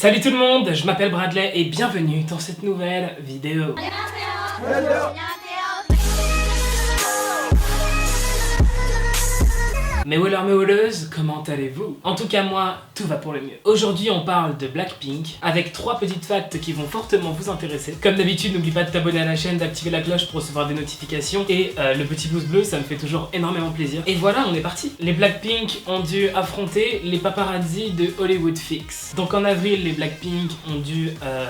Salut tout le monde, je m'appelle Bradley et bienvenue dans cette nouvelle vidéo. Mes wallers, mes walleuses, comment allez-vous? En tout cas moi, tout va pour le mieux. Aujourd'hui on parle de Blackpink avec 3 petites facts qui vont fortement vous intéresser. Comme d'habitude, n'oublie pas de t'abonner à la chaîne, d'activer la cloche pour recevoir des notifications et le petit pouce bleu, ça me fait toujours énormément plaisir. Et voilà, on est parti. Les Blackpink ont dû affronter les paparazzi de Hollywood Fix. Donc en avril, les Blackpink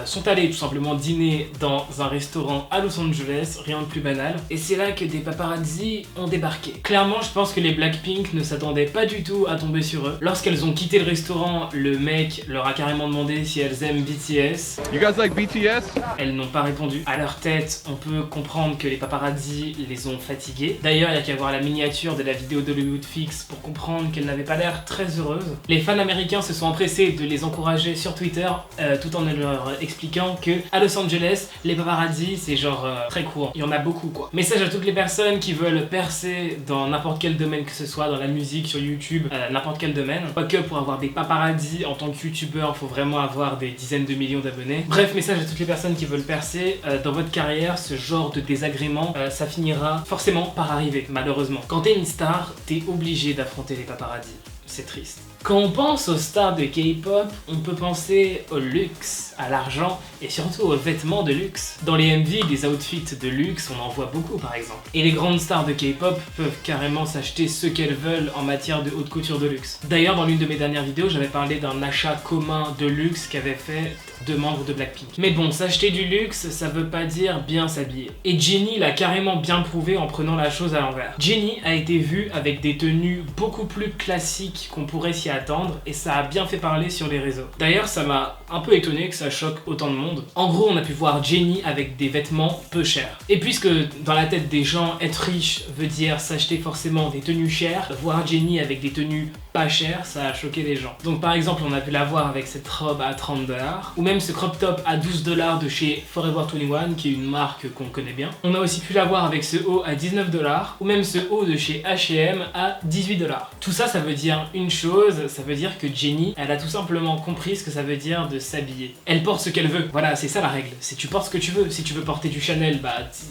sont allés tout simplement dîner dans un restaurant à Los Angeles, rien de plus banal. Et c'est là que des paparazzi ont débarqué. Clairement, je pense que les Blackpink ne s'attendaient pas du tout à tomber sur eux. Lorsqu'elles ont quitté le restaurant, le mec leur a carrément demandé si elles aiment BTS. You guys like BTS? Elles n'ont pas répondu. À leur tête, on peut comprendre que les paparazzi les ont fatiguées. D'ailleurs, il y a qu'à voir la miniature de la vidéo d'Hollywood Fix pour comprendre qu'elles n'avaient pas l'air très heureuses. Les fans américains se sont empressés de les encourager sur Twitter tout en leur expliquant que à Los Angeles, les paparazzi c'est genre très courant. Il y en a beaucoup quoi. Message à toutes les personnes qui veulent percer dans n'importe quel domaine que ce soit, dans la musique, sur YouTube, n'importe quel domaine. Pas que pour avoir des paparazzi en tant que youtubeur, faut vraiment avoir des dizaines de millions d'abonnés. Bref, message à toutes les personnes qui veulent percer. Dans votre carrière, ce genre de désagrément, ça finira forcément par arriver, malheureusement. Quand t'es une star, t'es obligé d'affronter les paparazzi. C'est triste. Quand on pense aux stars de K-pop, on peut penser au luxe, à l'argent et surtout aux vêtements de luxe. Dans les MV, des outfits de luxe, on en voit beaucoup par exemple. Et les grandes stars de K-pop peuvent carrément s'acheter ce qu'elles veulent en matière de haute couture de luxe. D'ailleurs, dans l'une de mes dernières vidéos, j'avais parlé d'un achat commun de luxe qu'avaient fait 2 membres de Blackpink. Mais bon, s'acheter du luxe, ça veut pas dire bien s'habiller. Et Jennie l'a carrément bien prouvé en prenant la chose à l'envers. Jennie a été vue avec des tenues beaucoup plus classiques qu'on pourrait s'y attendre et ça a bien fait parler sur les réseaux. D'ailleurs, ça m'a un peu étonné que ça choque autant de monde. En gros, on a pu voir Jennie avec des vêtements peu chers. Et puisque dans la tête des gens, être riche veut dire s'acheter forcément des tenues chères, voir Jennie avec des tenues pas chères, ça a choqué les gens. Donc par exemple, on a pu la voir avec cette robe à 30$, ou même ce crop top à 12$ de chez Forever 21, qui est une marque qu'on connaît bien. On a aussi pu la voir avec ce haut à 19$, ou même ce haut de chez H&M à 18$. Tout ça, ça veut dire une chose, ça veut dire que Jennie, elle a tout simplement compris ce que ça veut dire de s'habiller. Elle porte ce qu'elle veut. Voilà, c'est ça la règle. C'est tu portes ce que tu veux. Si tu veux porter du Chanel,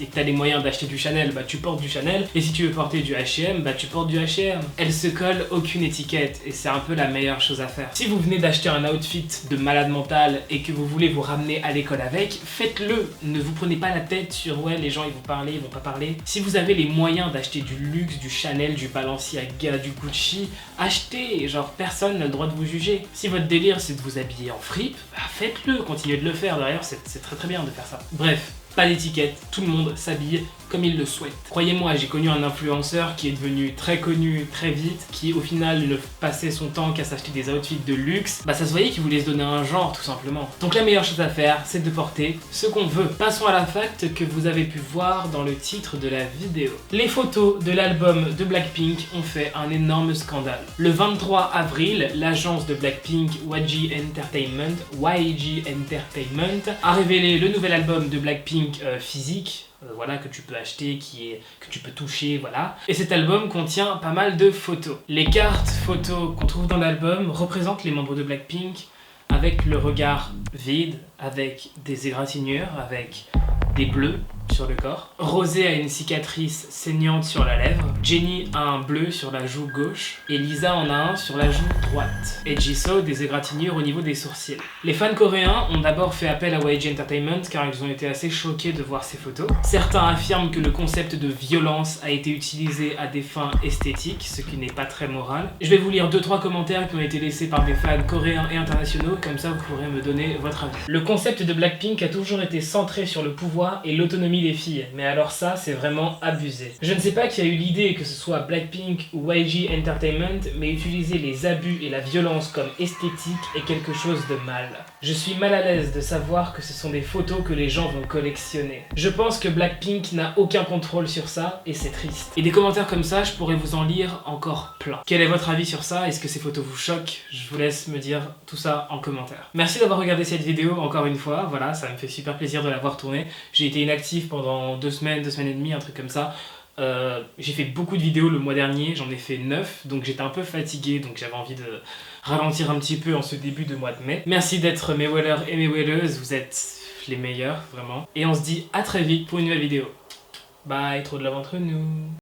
et que t'as les moyens d'acheter du Chanel, tu portes du Chanel. Et si tu veux porter du H&M, tu portes du H&M. Elle se colle aucune étiquette et c'est un peu la meilleure chose à faire. Si vous venez d'acheter un outfit de malade mental et que vous voulez vous ramener à l'école avec, faites-le. Ne vous prenez pas la tête sur ouais, les gens ils vont parler, ils vont pas parler. Si vous avez les moyens d'acheter du luxe, du Chanel, du Balenciaga, du Gucci, achetez. Genre personne n'a le droit de vous juger. Si votre délire c'est de vous habiller en fripe, faites-le, continuez de le faire. D'ailleurs c'est très très bien de faire ça. Bref, pas d'étiquette, tout le monde s'habille comme il le souhaite. Croyez-moi, j'ai connu un influenceur qui est devenu très connu très vite, qui au final ne passait son temps qu'à s'acheter des outfits de luxe. Ça se voyait qu'il voulait se donner un genre tout simplement. Donc la meilleure chose à faire, c'est de porter ce qu'on veut. Passons à la fact que vous avez pu voir dans le titre de la vidéo. Les photos de l'album de Blackpink ont fait un énorme scandale. Le 23 avril, l'agence de Blackpink, YG Entertainment, a révélé le nouvel album de Blackpink physique. Voilà, que tu peux acheter, que tu peux toucher, voilà. Et cet album contient pas mal de photos. Les cartes photos qu'on trouve dans l'album représentent les membres de Blackpink avec le regard vide, avec des égratignures, avec des bleus sur le corps. Rosé a une cicatrice saignante sur la lèvre. Jennie a un bleu sur la joue gauche. Et Lisa en a un sur la joue droite. Et Jisoo des égratignures au niveau des sourcils. Les fans coréens ont d'abord fait appel à YG Entertainment car ils ont été assez choqués de voir ces photos. Certains affirment que le concept de violence a été utilisé à des fins esthétiques, ce qui n'est pas très moral. Je vais vous lire 2-3 commentaires qui ont été laissés par des fans coréens et internationaux, comme ça vous pourrez me donner votre avis. Le concept de Blackpink a toujours été centré sur le pouvoir et l'autonomie des filles, mais alors ça c'est vraiment abusé. Je ne sais pas qui a eu l'idée que ce soit Blackpink ou YG Entertainment, mais utiliser les abus et la violence comme esthétique est quelque chose de mal. Je suis mal à l'aise de savoir que ce sont des photos que les gens vont collectionner. Je pense que Blackpink n'a aucun contrôle sur ça et c'est triste. Et des commentaires comme ça, je pourrais vous en lire encore plein. Quel est votre avis sur ça? Est-ce que ces photos vous choquent? Je vous laisse me dire tout ça en commentaire. Merci d'avoir regardé cette vidéo encore une fois, voilà, ça me fait super plaisir de l'avoir tournée. J'ai été inactif pendant 2 semaines et demie, un truc comme ça. J'ai fait beaucoup de vidéos le mois dernier, j'en ai fait 9, donc j'étais un peu fatigué, donc j'avais envie de ralentir un petit peu en ce début de mois de mai. Merci d'être mes whalers et mes whaleuses, vous êtes les meilleurs, vraiment. Et on se dit à très vite pour une nouvelle vidéo. Bye, trop de love entre nous.